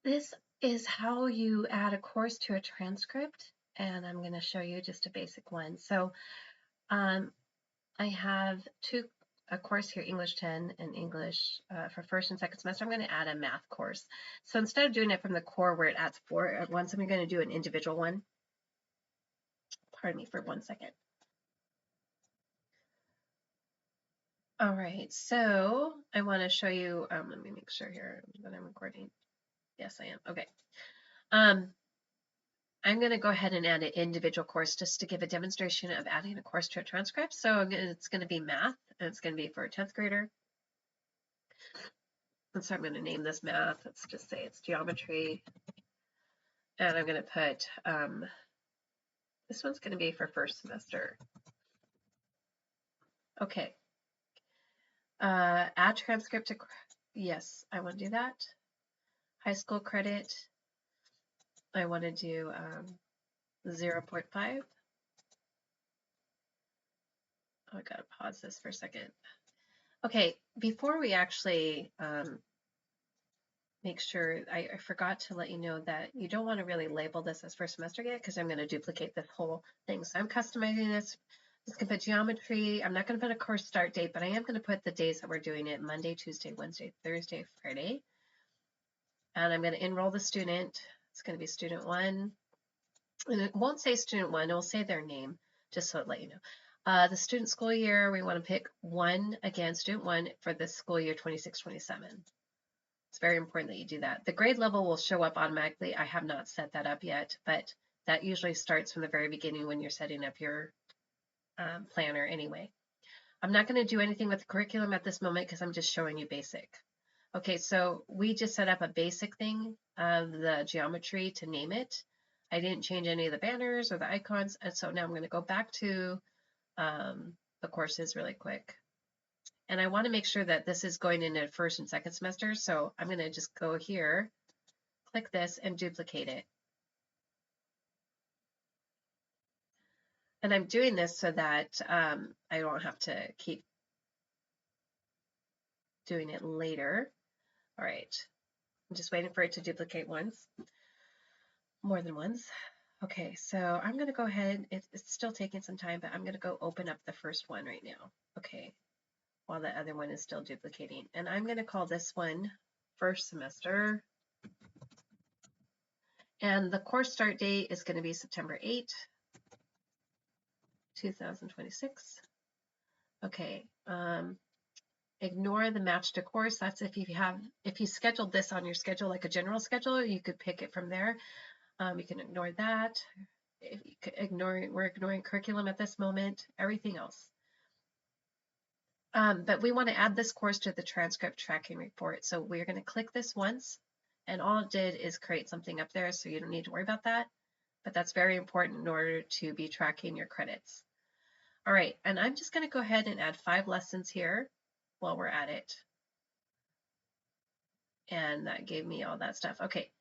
This is how you add a course to a transcript, and I'm going to show you just a basic one. So I have a course here, English 10 and English for first and second semester. I'm going to add a math course. So instead of doing it from the core where it adds 4 at once, I'm going to do an individual one. Pardon me for 1 second. All right, so I want to show you, let me make sure here that I'm recording. Yes, I am. Okay. I'm going to go ahead and add an individual course just to give a demonstration of adding a course to a transcript. So it's going to be math, and it's going to be for a 10th grader. And so I'm going to name this math. Let's just say it's geometry. And I'm going to put, this one's going to be for first semester. Okay. Add transcript to, yes, I want to do that. High school credit, I want to do 0.5. Oh, I got to pause this for a second. Okay, before we actually make sure, I forgot to let you know that you don't want to really label this as first semester yet because I'm going to duplicate this whole thing. So I'm customizing this. Just going to put geometry. I'm not going to put a course start date, but I am going to put the days that we're doing it: Monday, Tuesday, Wednesday, Thursday, Friday. And I'm going to enroll the student. It's going to be student 1. And it won't say student 1. It will say their name, just so it let you know. The student school year, we want to pick 1, again, student 1 for the school year 26-27. It's very important that you do that. The grade level will show up automatically. I have not set that up yet, but that usually starts from the very beginning when you're setting up your planner anyway. I'm not going to do anything with the curriculum at this moment because I'm just showing you basic. Okay, so we just set up a basic thing of the geometry to name it. I didn't change any of the banners or the icons, and so now I'm going to go back to the courses really quick. And I want to make sure that this is going into first and second semester, so I'm going to just go here, click this, and duplicate it. And I'm doing this so that I don't have to keep doing it later. All right, I'm just waiting for it to duplicate once, more than once. Okay, so I'm going to go ahead, it's still taking some time, but I'm going to go open up the first one right now. Okay, while the other one is still duplicating. And I'm going to call this one first semester. And the course start date is going to be September 8, 2026. Okay, ignore the match to course. That's if you scheduled this on your schedule, like a general schedule, you could pick it from there. You can ignore that. If you could we're ignoring curriculum at this moment, everything else. But we want to add this course to the transcript tracking report. So we're going to click this once, and all it did is create something up there, so you don't need to worry about that. But that's very important in order to be tracking your credits. All right, and I'm just going to go ahead and add 5 lessons here while we're at it. And that gave me all that stuff. Okay.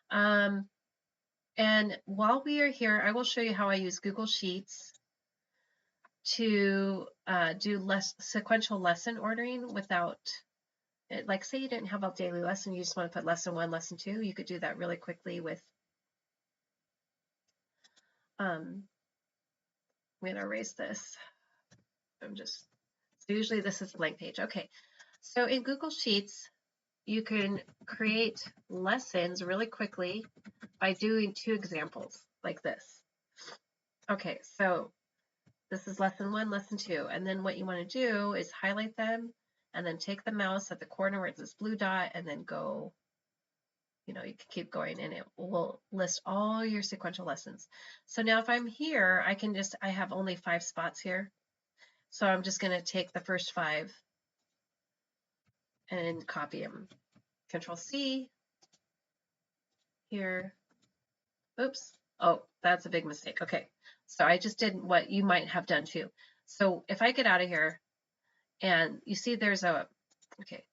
And while we are here, I will show you how I use Google Sheets to do sequential lesson ordering without, like say you didn't have a daily lesson, you just want to put lesson 1, lesson 2, you could do that really quickly with, I'm going to erase this. So usually this is a blank page. Okay, so in Google Sheets, you can create lessons really quickly by doing 2 examples like this. Okay, so this is lesson 1, lesson 2, and then what you want to do is highlight them and then take the mouse at the corner where it's this blue dot and then go, you can keep going and it will list all your sequential lessons. So now if I'm here, I have only 5 spots here. So I'm just going to take the first 5 and copy them. Control C here. Oops. Oh, that's a big mistake. Okay. So I just did what you might have done too. So if I get out of here and you see there's okay.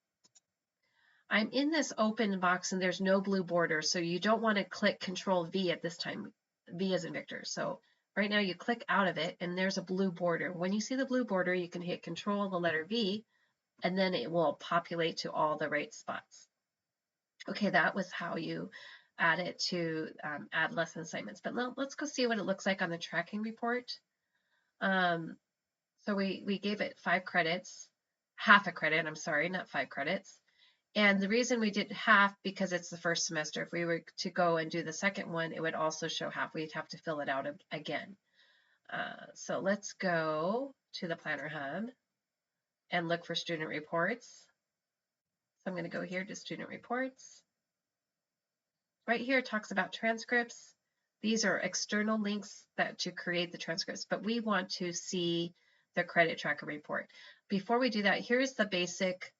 I'm in this open box and there's no blue border. So you don't want to click Control V at this time. V as in Victor. So right now you click out of it and there's a blue border. When you see the blue border, you can hit Control the letter V and then it will populate to all the right spots. Okay, that was how you add it to add lesson assignments. But let's go see what it looks like on the tracking report. So we gave it 5 credits, half a credit, I'm sorry, not 5 credits. And the reason we did half, because it's the first semester. If we were to go and do the second one, it would also show half. We'd have to fill it out again. So let's go to the Planner Hub and look for student reports. So I'm going to go here to student reports. Right here it talks about transcripts. These are external links to create the transcripts, but we want to see the credit tracker report. Before we do that, here's the basic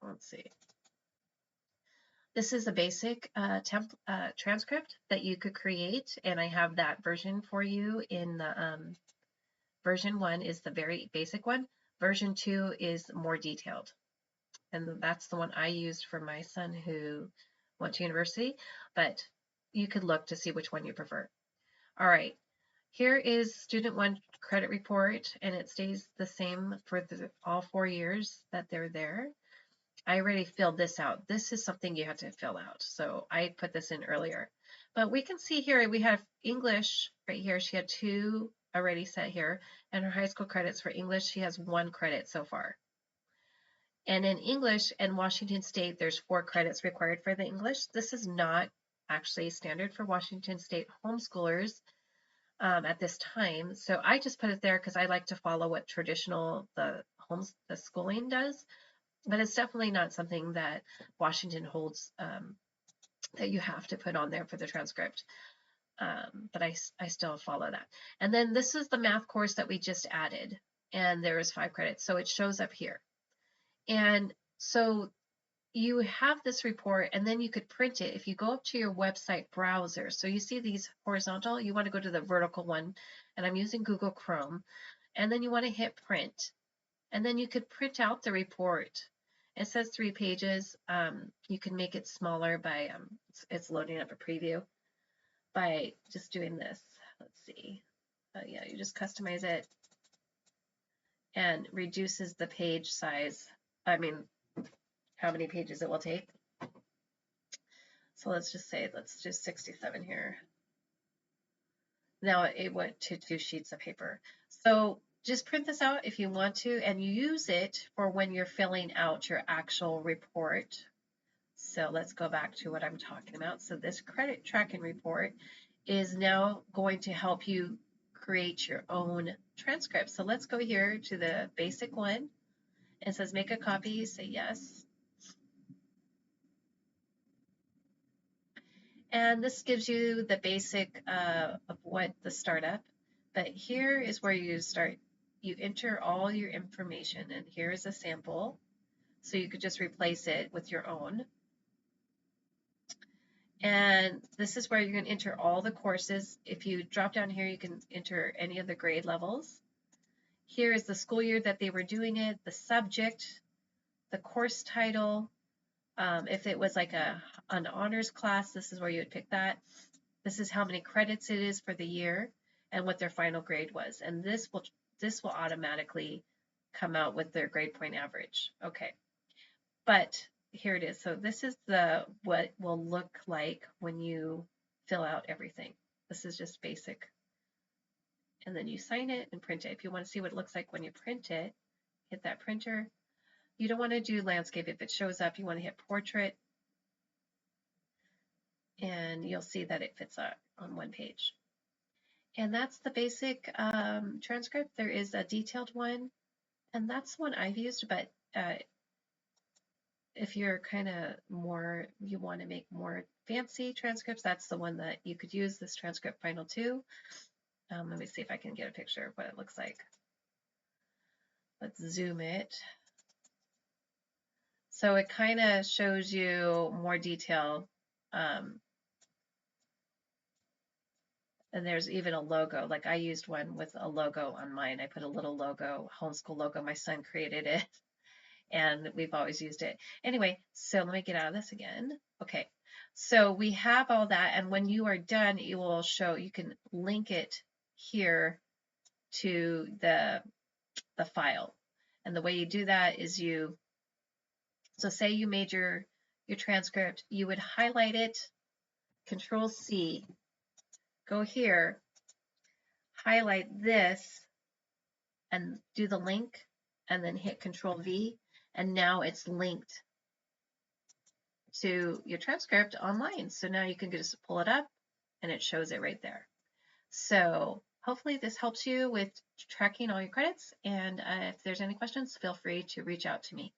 let's see. This is a basic transcript that you could create, and I have that version for you in the version 1 is the very basic one. Version 2 is more detailed, and that's the one I used for my son who went to university, but you could look to see which one you prefer. All right, here is student 1 credit report, and it stays the same for all 4 years that they're there. I already filled this out. This is something you have to fill out. So I put this in earlier. But we can see here we have English right here. She had 2 already set here. And her high school credits for English, she has 1 credit so far. And in English and Washington State, there's 4 credits required for the English. This is not actually standard for Washington State homeschoolers at this time. So I just put it there because I like to follow what traditional the schooling does. But it's definitely not something that Washington holds that you have to put on there for the transcript. But I still follow that. And then this is the math course that we just added, and there is 5 credits. So it shows up here. And so you have this report, and then you could print it if you go up to your website browser. So you see these horizontal, you want to go to the vertical one, and I'm using Google Chrome. And then you want to hit print. And then you could print out the report. It says 3 pages. You can make it smaller by, it's loading up a preview, by just doing this. Let's see. Yeah, you just customize it and reduces the page size. I mean, how many pages it will take. So let's just say, let's do 67 here. Now it went to 2 sheets of paper. So just print this out if you want to, and use it for when you're filling out your actual report. So let's go back to what I'm talking about. So this credit tracking report is now going to help you create your own transcript. So let's go here to the basic one. It says make a copy, say yes. And this gives you the basic of what the startup. But here is where you start. You enter all your information, and here is a sample. So you could just replace it with your own. And this is where you're going to enter all the courses. If you drop down here, you can enter any of the grade levels. Here is the school year that they were doing it, the subject, the course title. If it was like an honors class, this is where you would pick that. This is how many credits it is for the year and what their final grade was. And this will automatically come out with their grade point average. Okay, but here it is. So this is what will look like when you fill out everything. This is just basic. And then you sign it and print it. If you want to see what it looks like when you print it, hit that printer. You don't want to do landscape. If it shows up, you want to hit portrait. And you'll see that it fits on one page. And that's the basic transcript. There is a detailed one, and that's one I've used, but if you're kind of you want to make more fancy transcripts, that's the one that you could use, this transcript final 2. Let me see if I can get a picture of what it looks like. Let's zoom it. So it kind of shows you more detail. And there's even a logo. Like I used one with a logo on mine. I put a little logo, homeschool logo. My son created it, and we've always used it. Anyway, so let me get out of this again. Okay, so we have all that, and when you are done, it will show, you can link it here to the file. And the way you do that is so say you made your transcript, you would highlight it, Control C, go here, highlight this, and do the link, and then hit Control V, and now it's linked to your transcript online. So now you can just pull it up and it shows it right there. So hopefully this helps you with tracking all your credits. And if there's any questions, feel free to reach out to me.